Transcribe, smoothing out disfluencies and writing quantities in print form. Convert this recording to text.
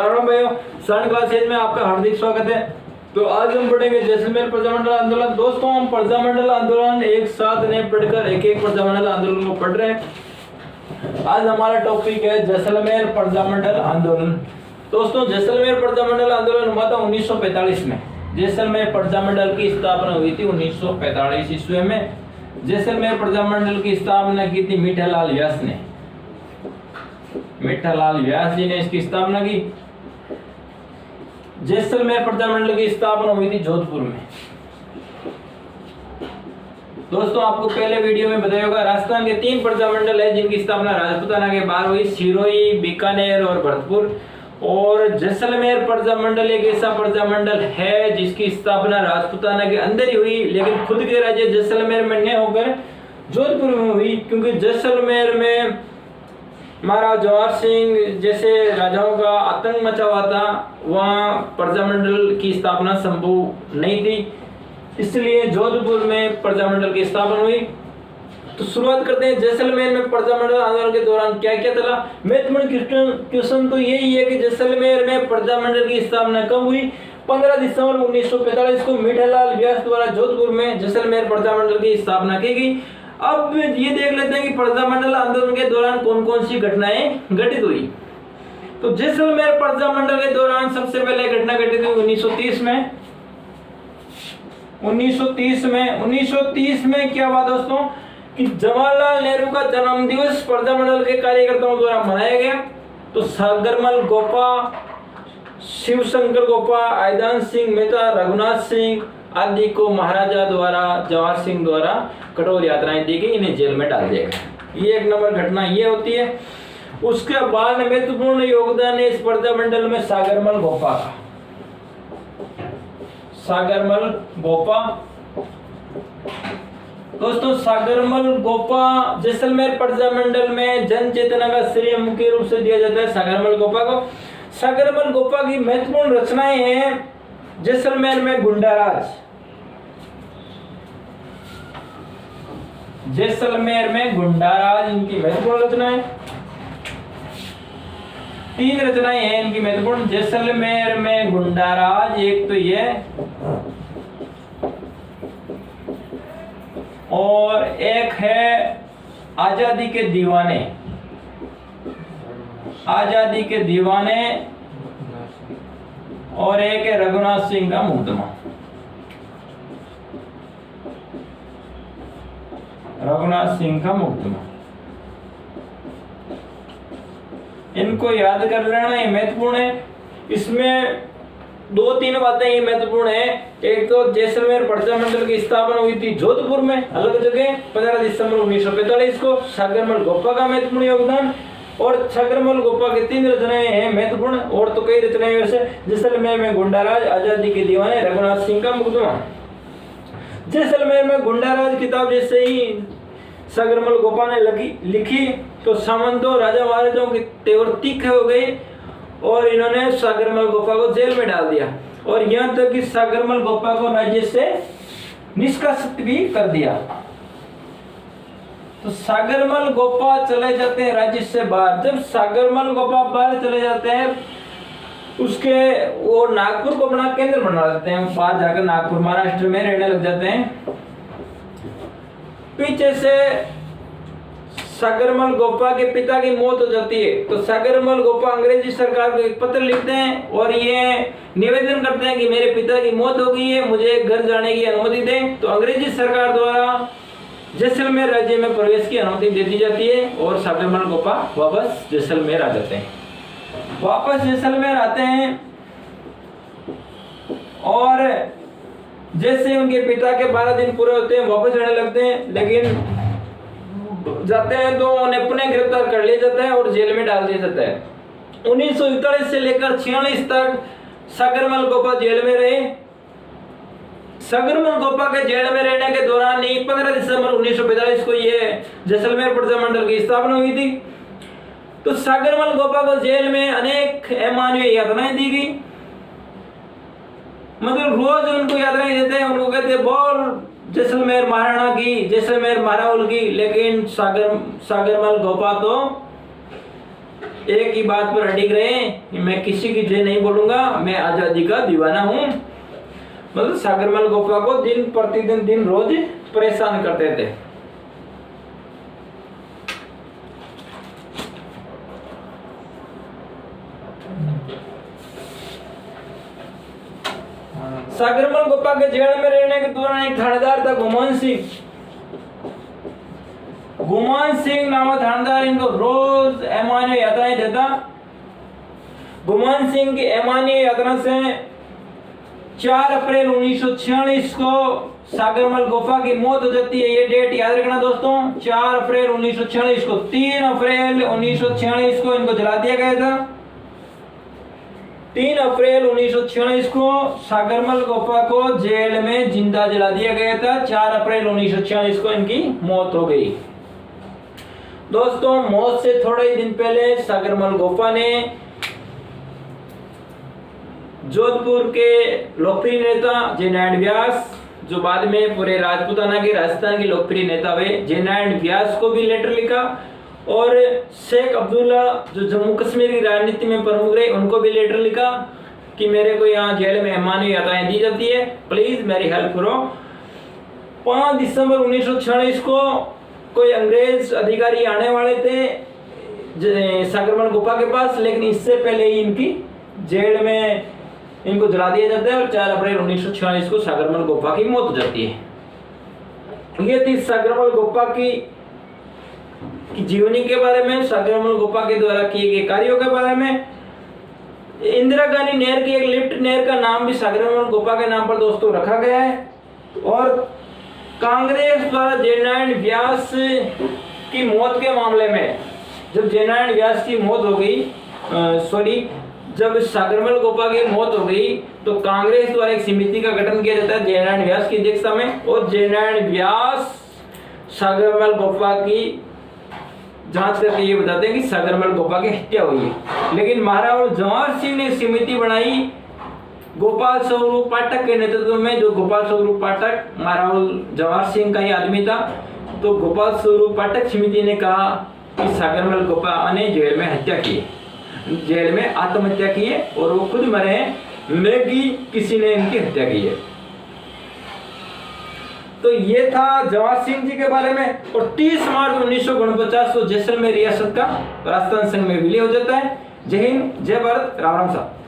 राम भाइयों, सन क्लासेज में आपका हार्दिक स्वागत है। तो आज हम पढ़ेंगे जैसलमेर प्रजामंडल आंदोलन। दोस्तों, हम प्रजामंडल आंदोलन एक साथ नहीं पढ़कर एक प्रजामंडल आंदोलन को पढ़ रहे हैं। आज हमारा टॉपिक है जैसलमेर प्रजामंडल आंदोलन। दोस्तों, जैसलमेर प्रजामंडल आंदोलन हुआ था 1945 में। जैसलमेर प्रजामंडल की स्थापना हुई थी 1945 ईस्वी में। जैसलमेर प्रजामंडल की स्थापना की थी मीठालाल व्यास ने। मीठालाल व्यास जी ने इसकी स्थापना की। जैसलमेर प्रजामंडल की स्थापना हुई थी जोधपुर में। दोस्तों, आपको पहले वीडियो में बताया होगा राजस्थान के 3 प्रजामंडल है जिनकी स्थापना राजपूताना के बाद हुई, सिरोही, बीकानेर और भरतपुर। और जैसलमेर प्रजामंडल एक ऐसा प्रजामंडल है जिसकी स्थापना राजपूताना के अंदर ही हुई, लेकिन खुद के राज्य जैसलमेर में न होकर जोधपुर में हुई, क्योंकि जैसलमेर में महाराज जवाहर सिंह जैसे राजाओं का आतंक मचा हुआ था, वहाँ प्रजामंडल की स्थापना संभव नहीं थी, इसलिए जोधपुर में प्रजामंडल की स्थापना हुई। तो शुरुआत करते हैं। जैसलमेर में प्रजामंडल आंदोलन के दौरान क्या क्या चला। महत्वपूर्ण क्वेश्चन तो यही है कि जैसलमेर में प्रजामंडल की स्थापना कब हुई। 15 दिसंबर 1945 को मीठालाल व्यास द्वारा जोधपुर में जैसलमेर प्रजामंडल की स्थापना की गई। अब ये देख लेते हैं कि प्रजामंडल आंदोलन के दौरान कौन कौन सी घटनाएं घटित हुई। तो जैसलमेर प्रजामंडल के दौरान सबसे पहले घटना घटित हुई 1930 में। 1930 में क्या हुआ दोस्तों कि जवाहरलाल नेहरू का जन्म दिवस प्रजामंडल के कार्यकर्ताओं द्वारा मनाया गया। तो सागरमल गोपा, शिवशंकर गोपा, आयदान सिंह मेहता, रघुनाथ सिंह आदि को महाराजा द्वारा जवाहर सिंह द्वारा कठोर यातनाएं दी गई, इन्हें जेल में डाल दिया गया। ये एक नंबर घटना ये होती है। उसके बाद महत्वपूर्ण योगदान है इस प्रजामंडल में सागरमल गोपा का। सागरमल गोपा दोस्तों, सागरमल गोपा जैसलमेर प्रजामंडल में जन चेतना का श्रेय मुख्य रूप से दिया जाता है सागरमल गोपा को। सागरमल गोपा की महत्वपूर्ण रचनाएं हैं जैसलमेर में गुंडाराज। जैसलमेर में गुंडाराज इनकी महत्वपूर्ण रचनाएं। 3 रचनाएं हैं इनकी महत्वपूर्ण जैसलमेर में गुंडाराज। एक तो ये और एक है आजादी के दीवाने। आजादी के दीवाने और एक है रघुनाथ सिंह का मुकदमा। रघुनाथ सिंह का मुकदमा, इनको याद कर लेना, ये महत्वपूर्ण है। इसमें 2-3 बातें ये महत्वपूर्ण है। एक तो जैसलमेर प्रजामंडल की स्थापना हुई थी जोधपुर में अलग जगह 15 दिसंबर 1945 को। सागरमल गोपा का महत्वपूर्ण योगदान और सागरमल गोपा के 3 रचनाएं हैं महत्वपूर्ण, और तो कई रचनाएं वैसे जैसलमेर में गुंडाराज, आजादी के दीवाने, रघुनाथ सिंह का मुकदमा। जैसलमेर में गुंडाराज किताब जैसे ही सागरमल गोपा ने लिखी तो सामंतों राजा महाराजाओं की तेवर तीखे हो गई और इन्होंने सागरमल गोपा को जेल में डाल दिया, और यहाँ तक कि सागरमल गोपा को राज्य से निष्कासित भी कर दिया। तो सागरमल गोपा चले जाते हैं राज्य से बाहर। जब सागरमल गोपा बाहर चले जाते हैं, उसके वो नागपुर को अपना केंद्र बना लेते हैं। बाहर जाकर नागपुर महाराष्ट्र में रहने लग जाते हैं। पीछे से सागरमल गोपा के पिता की मौत हो जाती है। तो सागरमल गोपा अंग्रेजी सरकार को एक पत्र लिखते हैं और ये निवेदन करते हैं कि मेरे पिता की मौत हो गई है, मुझे घर जाने की अनुमति दें। तो अंग्रेजी सरकार द्वारा जैसलमेर राज्य में प्रवेश की अनुमति दे दी जाती है और सागरमल गोपा वापस जैसलमेर आ जाते हैं। वापस जैसलमेर आते हैं और जैसे उनके पिता के 12 दिन पूरे होते हैं वापस रहने लगते हैं, लेकिन जाते हैं तो उन्हें पुनः गिरफ्तार कर लिया जाता है और जेल में डाल दिया जाता है। 1941 से लेकर 46 तक सागरमल गोपा जेल में रहे। सागरमल गोपा के जेल में रहने के दौरान ही 15 दिसंबर 1945 को ये जैसलमेर प्रजामंडल की स्थापना हुई थी। तो सागरमल गोपा को जेल में अनेक अमानवीय यातनाएं दी गई। मतलब रोज उनको यातनाएं देते हैं, उनको कहते हैं बोल जैसलमेर महाराणा की, जैसलमेर महाराउल की, लेकिन सागरमल गोपा तो एक ही बात पर अडिग रहे, मैं किसी की जय नहीं बोलूंगा, मैं आजादी का दीवाना हूं। मतलब सागरमल गोफा को दिन प्रतिदिन दिन रोज परेशान करते थे। सागरमल गोपा के जेल में रहने के दौरान एक थानेदार था गुमान सिंह। गुमान सिंह नामक थानेदार इनको रोज ऐमानी यात्राएं देता। गुमान सिंह की ऐमानी यात्रा से 4 अप्रैल 1946 को सागरमल गोफा की मौत हो जाती है। ये डेट याद रखना दोस्तों, 4 अप्रैल 1946 को। 3 अप्रैल 1946 को इनको जला दिया गया था। 3 अप्रैल 1946 को सागरमल गोफा को जेल में जिंदा जला दिया गया था। 4 अप्रैल 1946 को इनकी मौत हो गई। दोस्तों मौत से थोड़े ही दिन पहले सागरमल गोफा ने जोधपुर के लोकप्रिय नेता जयनारायण व्यास, जो बाद में पूरे राजपूताना के राजस्थान के लोकप्रिय नेता हुए, जयनारायण व्यास को भी लेटर लिखा। और शेख अब्दुल्ला जो जम्मू कश्मीर की राजनीति में प्रमुख रहे, उनको भी लेटर लिखा कि मेरे को यहाँ जेल में ऐमानी यात्राएं दी जाती है, प्लीज मेरी हेल्प करो। 5 दिसंबर 1946 को कोई अंग्रेज अधिकारी आने वाले थे सागरमल गोफा के पास, लेकिन इससे पहले ही इनकी जेल में इनको जला दिया जाता है और 4 अप्रैल 1946 को सागरमल गोफा की मौत हो जाती है। ये थी सागरमल गोफा की जीवनी के बारे में, सागरमल गोफा के द्वारा किए गए कार्यों के बारे में। इंदिरा गांधी नहर की एक लिफ्ट नहर का नाम भी सागरमल गोफा के नाम पर दोस्तों रखा गया है। और कांग्रेस द्वारा जयनारायण व्यास की मौत के मामले में, जब जयनारायण व्यास की मौत हो गई, जब सागरमल गोफा की मौत हो गई, तो कांग्रेस द्वारा एक समिति का गठन किया जाता है जयनारायण व्यास की अध्यक्षता में, और जयनारायण व्यास सागरमल गोफा की जांच करके ये बताते हैं कि सागरमल गोफा की हत्या हुई है। लेकिन महाराणा जवाहर सिंह ने समिति बनाई गोपाल स्वरूप पाठक के नेतृत्व में, जो गोपाल स्वरूप पाठक महाराणा जवाहर सिंह का ही आदमी था। तो गोपाल स्वरूप पाठक समिति ने कहा कि सागरमल गोफा ने जेल में हत्या की, जेल में आत्महत्या की है और वो खुद मरे हैं, न कि किसी ने इनकी हत्या की है। तो ये था जवाहर सिंह जी के बारे में। और 30 मार्च 1949 को जैसलमेर रियासत का राजस्थान संघ में विलय हो जाता है। जय हिंद, जय भारत, राम राम साहब।